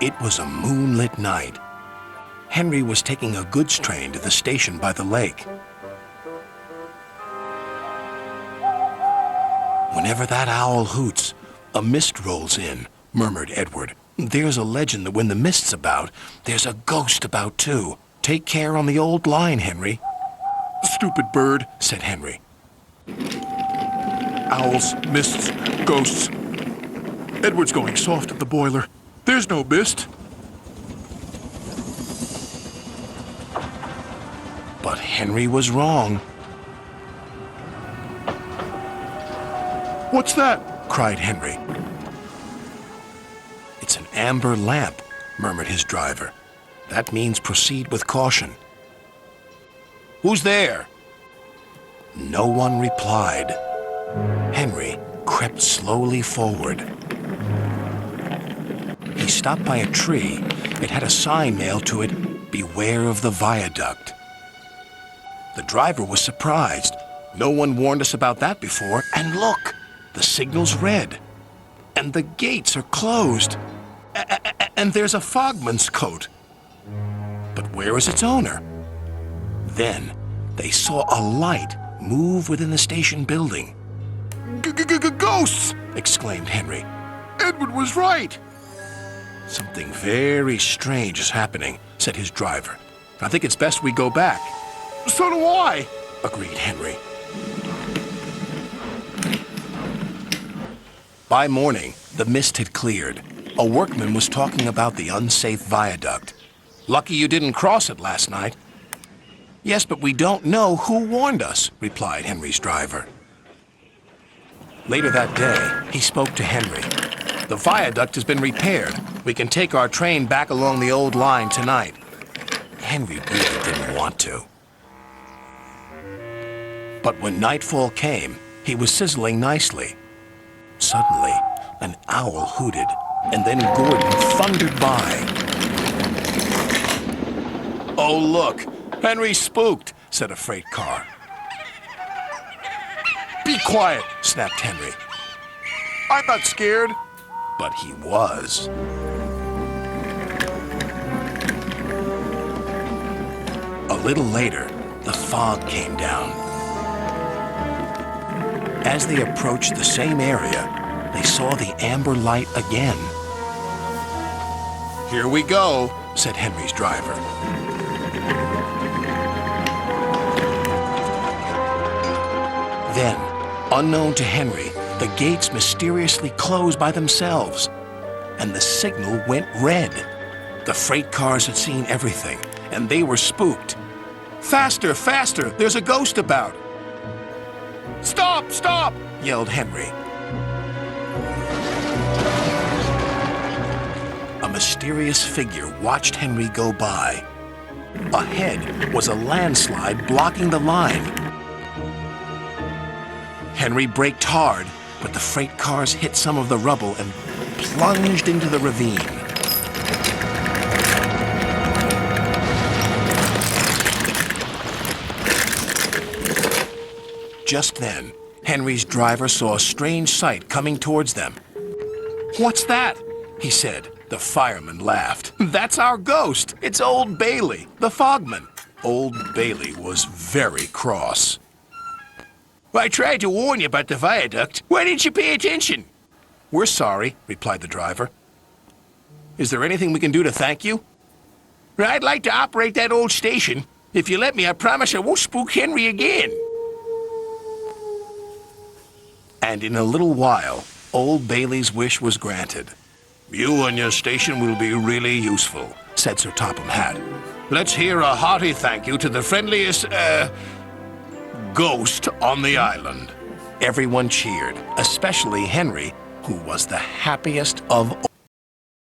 It was a moonlit night. Henry was taking a goods train to the station by the lake. Whenever that owl hoots, a mist rolls in, murmured Edward. There's a legend that when the mist's about, there's a ghost about too. Take care on the old line, Henry. Stupid bird, said Henry. Owls, mists, ghosts. Edward's going soft at the boiler. There's no mist. But Henry was wrong. What's that? Cried Henry. It's an amber lamp, murmured his driver. That means proceed with caution. Who's there? No one replied. Henry crept slowly forward. He stopped by a tree. It had a sign nailed to it, "Beware of the viaduct." The driver was surprised. No one warned us about that before. And look, the signal's red. And the gates are closed. And there's a fogman's coat. But where is its owner? Then they saw a light move within the station building. Ghosts! Exclaimed Henry. Edward was right. Something very strange is happening, said his driver. I think it's best we go back. So do I, agreed Henry. By morning, the mist had cleared. A workman was talking about the unsafe viaduct. Lucky you didn't cross it last night. Yes, but we don't know who warned us, replied Henry's driver. Later that day, he spoke to Henry. The viaduct has been repaired. We can take our train back along the old line tonight. Henry really didn't want to. But when nightfall came, he was sizzling nicely. Suddenly, an owl hooted, and then Gordon thundered by. Oh, look, Henry's spooked, said a freight car. Be quiet, snapped Henry. I'm not scared. But he was. A little later, the fog came down. As they approached the same area, they saw the amber light again. Here we go, said Henry's driver. Then, unknown to Henry, the gates mysteriously closed by themselves, and the signal went red. The freight cars had seen everything, and they were spooked. Faster, faster, there's a ghost about. Stop, stop, yelled Henry. A mysterious figure watched Henry go by. Ahead was a landslide blocking the line. Henry braked hard, but the freight cars hit some of the rubble and plunged into the ravine. Just then, Henry's driver saw a strange sight coming towards them. What's that? He said. The fireman laughed. That's our ghost. It's Old Bailey, the fogman. Old Bailey was very cross. I tried to warn you about the viaduct. Why didn't you pay attention? We're sorry, replied the driver. Is there anything we can do to thank you? I'd like to operate that old station. If you let me, I promise I won't spook Henry again. And in a little while, Old Bailey's wish was granted. You and your station will be really useful, said Sir Topham Hatt. Let's hear a hearty thank you to the friendliest, ghost on the island. Everyone cheered, especially Henry, who was the happiest of all.